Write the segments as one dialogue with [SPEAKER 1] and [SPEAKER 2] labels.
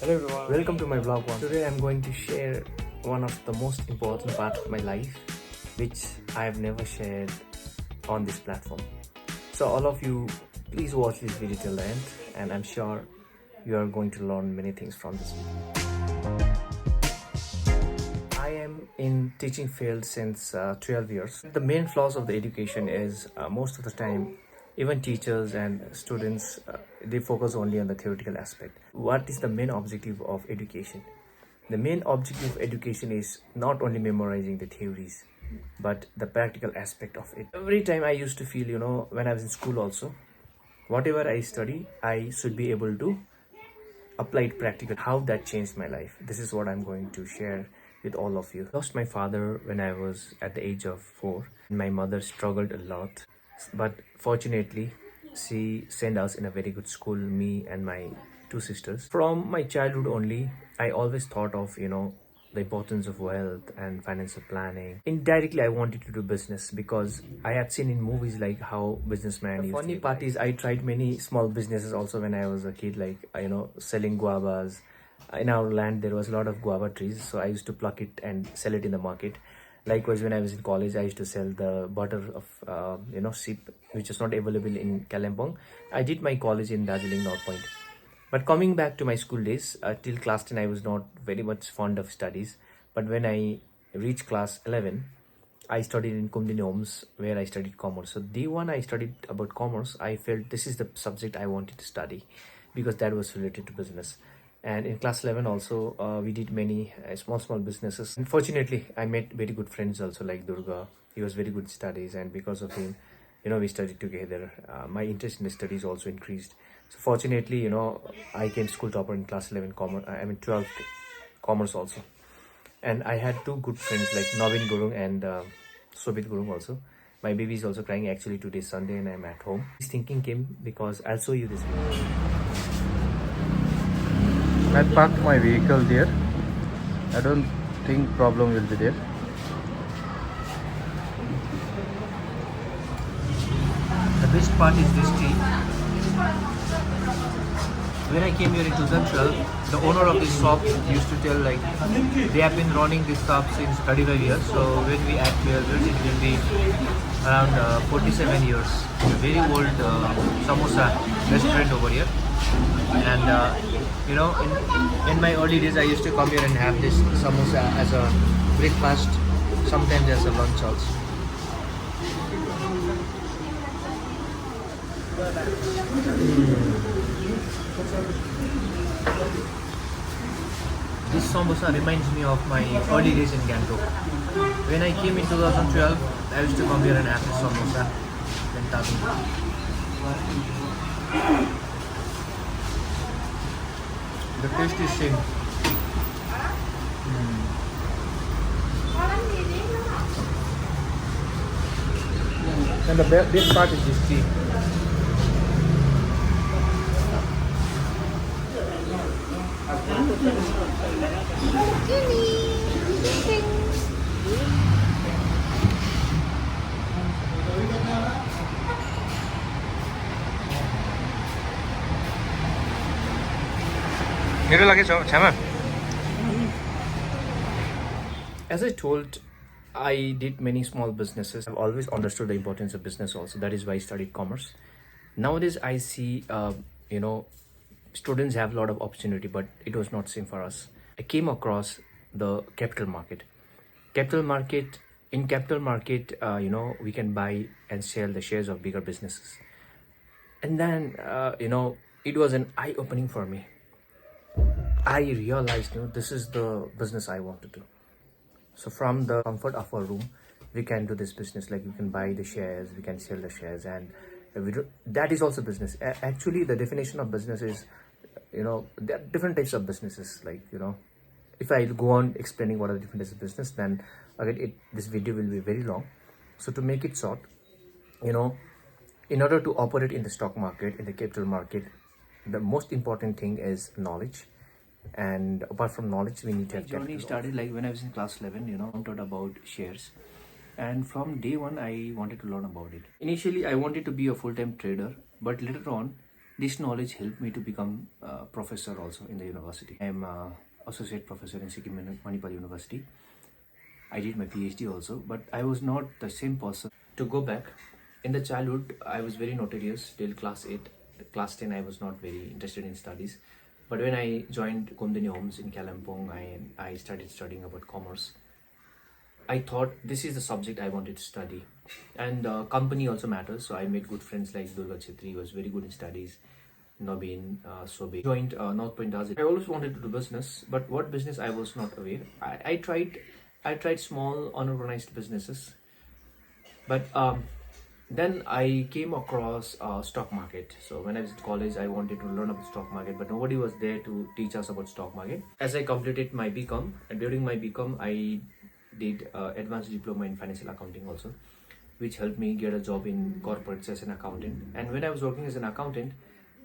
[SPEAKER 1] Hello everyone, welcome to my vlog one. Today I'm going to share one of the most important part of my life which I have never shared on this platform. So all of you, please watch this video till the end and I'm sure you are going to learn many things from this video. I am in teaching field since 12 years. The main flaws of the education is most of the time even teachers and students they focus only on the theoretical aspect. What is the main objective of education? The main objective of education is not only memorizing the theories but the practical aspect of it. Every time I used to feel, when I was in school also, whatever I study I should be able to apply it practically. How that changed my life, this is what I'm going to share with all of you. I lost my father when I was at the age of 4. My mother struggled a lot, but fortunately she sent us in a very good school, me and my 2 sisters. From my childhood only I always thought of the importance of wealth and financial planning. Indirectly I wanted to do business because I had seen in movies like how businessmen used to. Funny part is I tried many small businesses also when I was a kid, like selling guavas. In our land there was a lot of guava trees, so I used to pluck it and sell it in the market. Likewise, when I was in college I used to sell the butter of sheep, which is not available in Kalimpong. I did my college in Darjeeling North Point. But coming back to my school days, till class 10 I was not very much fond of studies, but when I reached class 11 I studied in Kumdini Homes where I studied commerce. So day one I studied about commerce. I felt this is the subject I wanted to study because that was related to business. And in class 11 also we did many small businesses. Unfortunately I met very good friends also, like Durga. He was very good in studies and because of him we studied together. My interest in the studies also increased. So fortunately I came school topper in class 11 commerce, 12 commerce also. And I had two good friends like Navin Gurung and Sobit Gurung also. My baby is also crying. Actually today is Sunday and I'm at home. This thinking came because I'll show you this video.
[SPEAKER 2] I parked my vehicle there. I don't think problem will be there.
[SPEAKER 1] The best part is this tea. When I came here in 2012, the owner of this shop used to tell like they have been running this shop since 35 years. So when we add 12 years, it will be around 47 years. A very old samosa restaurant over here. And in my early days I used to come here and have this samosa as a breakfast, sometimes as a lunch also. This samosa reminds me of my early days in Gangtok. When I came in 2012 I used to come here and have this samosa then tabi. The taste is same. And the best part is this tea. As I told, I did many small businesses. I've always understood the importance of business also. That is why I studied commerce. Nowadays, I see, students have a lot of opportunity, but it was not same for us. I came across the capital market. In capital market, we can buy and sell the shares of bigger businesses. And then, it was an eye-opening for me. I realized, this is the business I want to do. So from the comfort of our room, we can do this business. Like we can buy the shares, we can sell the shares, and that is also business. Actually, the definition of business is, there are different types of businesses. Like if I go on explaining what are the different types of business, then again this video will be very long. So to make it short, in order to operate in the stock market, in the capital market, the most important thing is knowledge. And apart from knowledge we need to have capital. Journey started like when I was in class 11, taught about shares, and from day one I wanted to learn about it. Initially I wanted to be a full-time trader, but later on This knowledge helped me to become a professor also in the university. I am a associate professor in Sikkim Manipal University. I did my PhD also, but I was not the same person. To go back, in the childhood, I was very notorious till class 8. Class 10, I was not very interested in studies. But when I joined Kumdini Homes in Kalampong, I started studying about commerce. I thought this is the subject I wanted to study. And company also matters. So I made good friends like Durga Chhetri, who was very good in studies. Nobin, Sobe. Joined North Point Dazit. I always wanted to do business, but what business I was not aware. I tried small unorganized businesses, but then I came across stock market. So when I was in college, I wanted to learn about stock market, but nobody was there to teach us about stock market. As I completed my BCom, and during my BCom, I did advanced diploma in financial accounting also, which helped me get a job in corporates as an accountant. And when I was working as an accountant,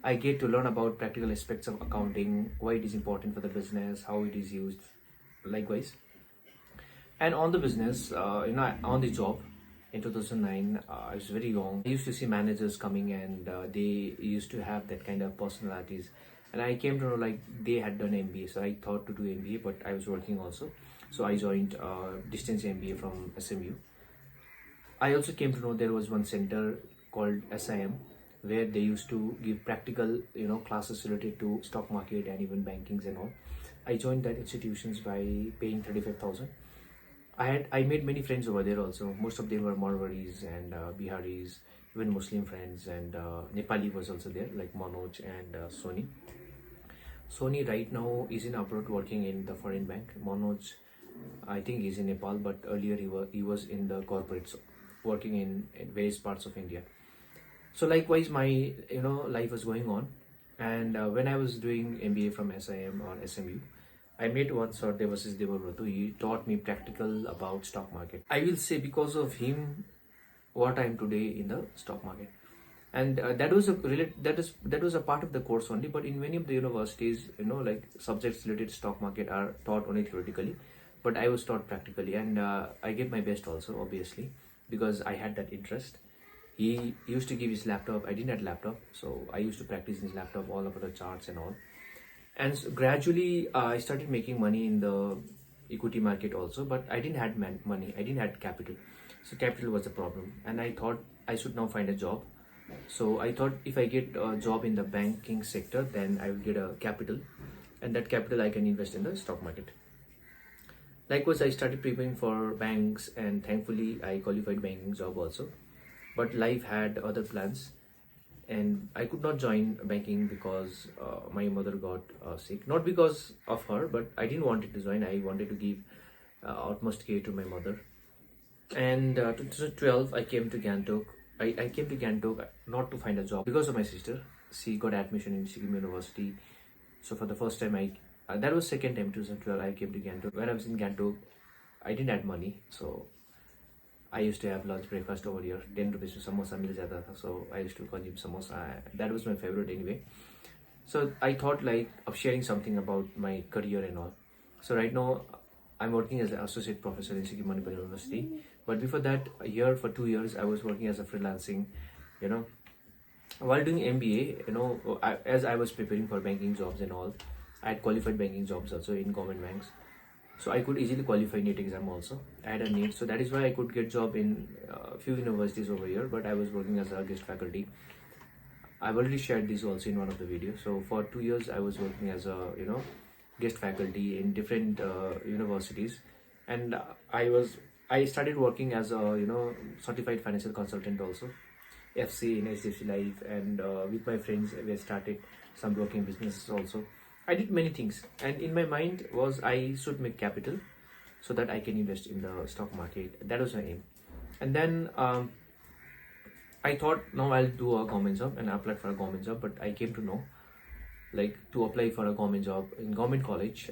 [SPEAKER 1] I get to learn about practical aspects of accounting, why it is important for the business, how it is used, likewise. And on the business, on the job in 2009, I was very young. I used to see managers coming and they used to have that kind of personalities. And I came to know like they had done MBA, so I thought to do MBA, but I was working also. So I joined distance MBA from SMU. I also came to know there was one center called SIM where they used to give practical, classes related to stock market and even bankings and all. I joined that institutions by paying 35,000. I made many friends over there also. Most of them were Marwaris and Biharis, even Muslim friends, and Nepali was also there, like Manoj and Sony. Sony right now is in abroad working in the foreign bank. Manoj, I think he's in Nepal, but earlier he was in the corporates, working in various parts of India. So likewise, my life was going on, and when I was doing MBA from SIM or SMU, I met one sir, Devasis Devavratu. He taught me practical about stock market. I will say because of him, what I am today in the stock market, and that was that was a part of the course only. But in many of the universities, like subjects related to stock market are taught only theoretically, but I was taught practically, and I gave my best also, obviously, because I had that interest. He used to give his laptop. I didn't have laptop, so I used to practice in his laptop all about the charts and all. And so gradually, I started making money in the equity market also, but I didn't have money. I didn't have capital, so capital was a problem. And I thought I should now find a job. So I thought if I get a job in the banking sector, then I will get a capital, and that capital I can invest in the stock market. Likewise, I started preparing for banks, and thankfully, I qualified banking job also. But life had other plans, and I could not join banking because my mother got sick. Not because of her, but I didn't want it to join. I wanted to give utmost care to my mother. And 2012, I came to Gantok. I came to Gantok not to find a job because of my sister. She got admission in Sikkim University. So for the first time, that was second time, 2012, I came to Gantok. When I was in Gantok, I didn't have money, so I used to have lunch, breakfast over here. 10 rupees to samosa mil jata tha, so I used to consume samosa. That was my favorite anyway. So I thought like of sharing something about my career and all. So right now I'm working as an associate professor in Sikkim Manipal University. But before that, a year for 2 years, I was working as a freelancing, While doing MBA, as I was preparing for banking jobs and all, I had qualified banking jobs also in government banks. So I could easily qualify NEET exam also. I had a NEET, so that is why I could get job in a few universities over here. But I was working as a guest faculty. I've already shared this also in one of the videos. So for 2 years, I was working as a guest faculty in different universities, and I started working as a certified financial consultant also, FC in HDFC Life, and with my friends we started some working businesses also. I did many things, and in my mind was I should make capital so that I can invest in the stock market. That was my aim. And then I thought now I'll do a government job, and I applied for a government job. But I came to know, like, to apply for a government job in government college,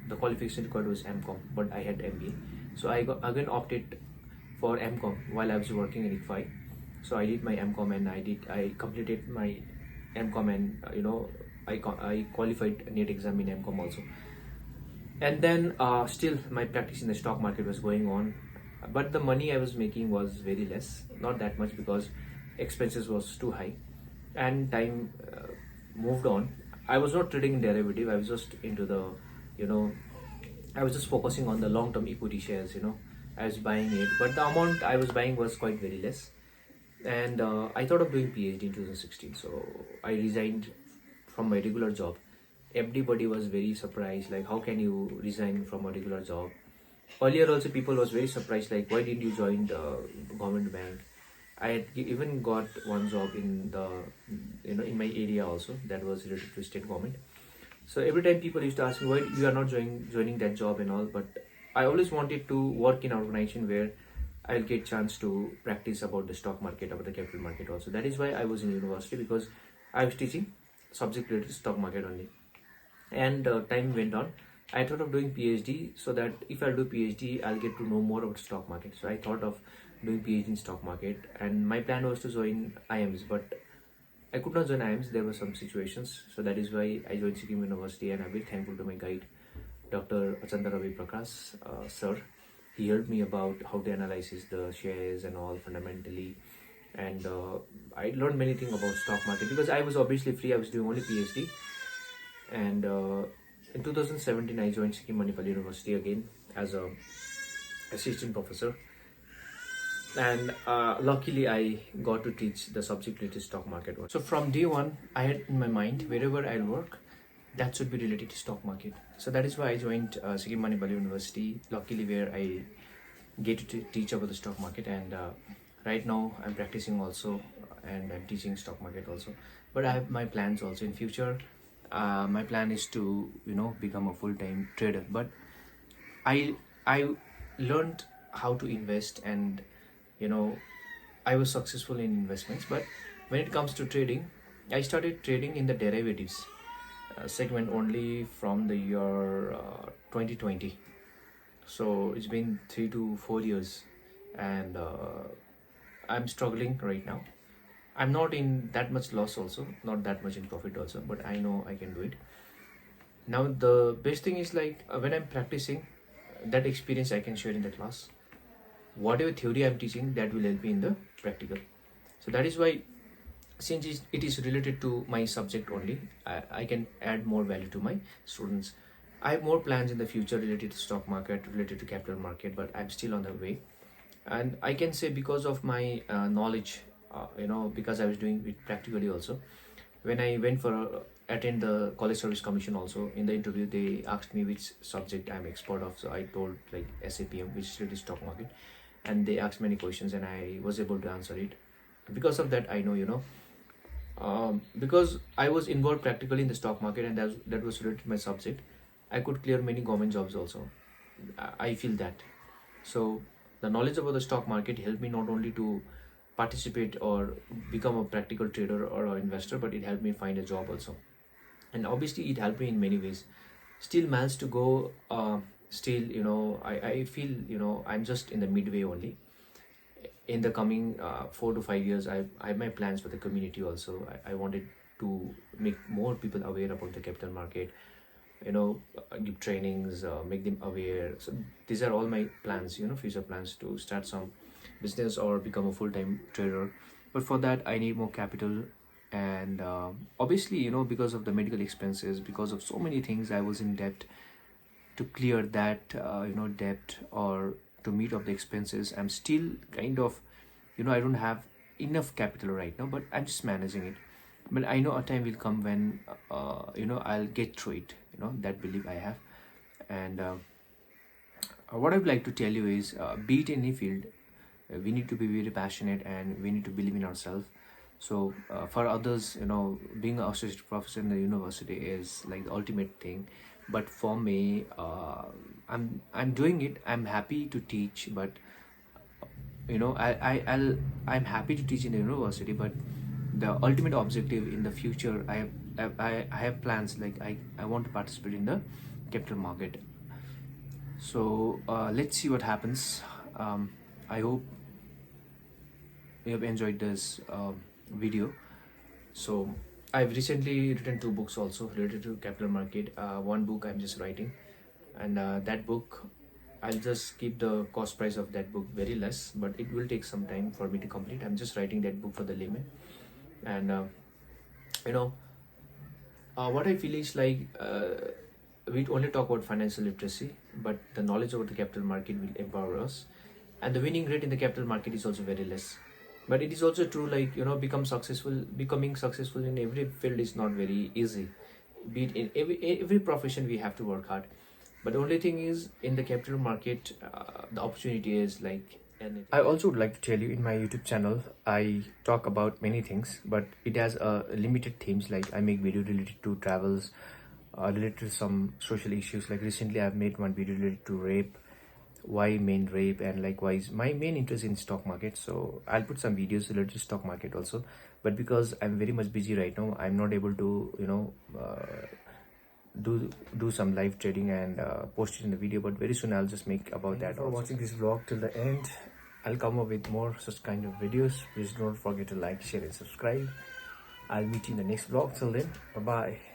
[SPEAKER 1] the qualification required was MCom, but I had MBA. So I again opted for MCom while I was working in ICFI. So I did my MCom, and I completed my MCom, and I qualified NEET exam in MCom also. And then still my practice in the stock market was going on, but the money I was making was very less, not that much, because expenses was too high. and time moved on. I was not trading in derivative. I was just into the, you know, I was just focusing on the long-term equity shares. I was buying it, but the amount I was buying was quite very less. And I thought of doing PhD in 2016. So I resigned from my regular job. Everybody was very surprised, like, how can you resign from a regular job? Earlier also people was very surprised, like, why didn't you join the government bank? I had even got one job in the, in my area also, that was related to state government. So every time people used to ask me why you are not joining that job and all, but I always wanted to work in an organization where I'll get chance to practice about the stock market, about the capital market also. That is why I was in university, because I was teaching subject related to stock market only. And time went on. I thought of doing PhD, so that if I'll do PhD, I'll get to know more about stock market. So I thought of doing PhD in stock market, and my plan was to join IMs, but I could not join IMs. There were some situations, so that is why I joined Sikkim University, and I'm very thankful to my guide, Dr. Achanda Ravi Prakash, sir. He helped me about how to analyze the shares and all fundamentally, and I learned many things about stock market because I was obviously free. I was doing only PhD, and in 2017 I joined Sikkim Manipal University again as a assistant professor, and luckily I got to teach the subject related to stock market. So from day one I had in my mind, wherever I'll work, that should be related to stock market. So that is why I joined Sikkim Manipal University, luckily, where I get to teach about the stock market. And right now I'm practicing also, and I'm teaching stock market also. But I have my plans also in future. My plan is to become a full-time trader. But I learned how to invest, and I was successful in investments. But when it comes to trading, I started trading in the derivatives segment only from the year 2020. So it's been 3 to 4 years, and I'm struggling right now. I'm not in that much loss also, not that much in profit also, but I know I can do it. Now the best thing is, like, when I'm practicing, that experience I can share in the class. Whatever theory I'm teaching, that will help me in the practical. So that is why, since it is related to my subject only, I can add more value to my students. I have more plans in the future related to stock market, related to capital market, but I'm still on the way. And I can say, because of my knowledge, because I was doing it practically also. When I went for attend the college service commission also, in the interview they asked me which subject I'm expert of. So I told, like, SAPM, which is related to stock market, and they asked many questions and I was able to answer it. Because of that, I know, because I was involved practically in the stock market, and that was related to my subject, I could clear many government jobs also. I feel that. So the knowledge about the stock market helped me not only to participate or become a practical trader or an investor, but it helped me find a job also. And obviously it helped me in many ways. Still managed to go, still, I feel, I'm just in the midway only. In the coming 4 to 5 years, I have my plans for the community also. I wanted to make more people aware about the capital market, give trainings, make them aware. So these are all my plans, future plans, to start some business or become a full-time trader. But for that I need more capital. And obviously, because of the medical expenses, because of so many things, I was in debt. To clear that debt, or to meet up the expenses, I'm still kind of, I don't have enough capital right now, but I'm just managing it. But I know a time will come when I'll get through it. That belief I have. And what I would like to tell you is, be it any field, we need to be very passionate, and we need to believe in ourselves. So for others, being an associate professor in the university is like the ultimate thing. But for me, I'm doing it. I'm happy to teach, but I'm happy to teach in the university. But the ultimate objective in the future, I have plans, like, I want to participate in the capital market. So let's see what happens. I hope you have enjoyed this video. So I've recently written 2 books also related to capital market. One book I'm just writing, and that book, I'll just keep the cost price of that book very less, but it will take some time for me to complete. I'm just writing that book for the layman. And you know, what I feel is like we only talk about financial literacy, but the knowledge about the capital market will empower us, and the winning rate in the capital market is also very less. But it is also true, like, you know, becoming successful in every field is not very easy. Be it in every profession, we have to work hard. But the only thing is, in the capital market, the opportunity is like anything. I also would like to tell you, in my YouTube channel, I talk about many things, but it has limited themes. Like I make video related to travels, related to some social issues. Like recently, I've made one video related to rape, why main rape, and likewise my main interest in stock market. So I'll put some videos related to stock market also. But because I'm very much busy right now, I'm not able to, you know, do some live trading and post it in the video. But very soon I'll just make about that. For watching this vlog till the end, I'll come up with more such kind of videos. Please don't forget to like, share and subscribe. I'll meet you in the next vlog. Till then, bye bye.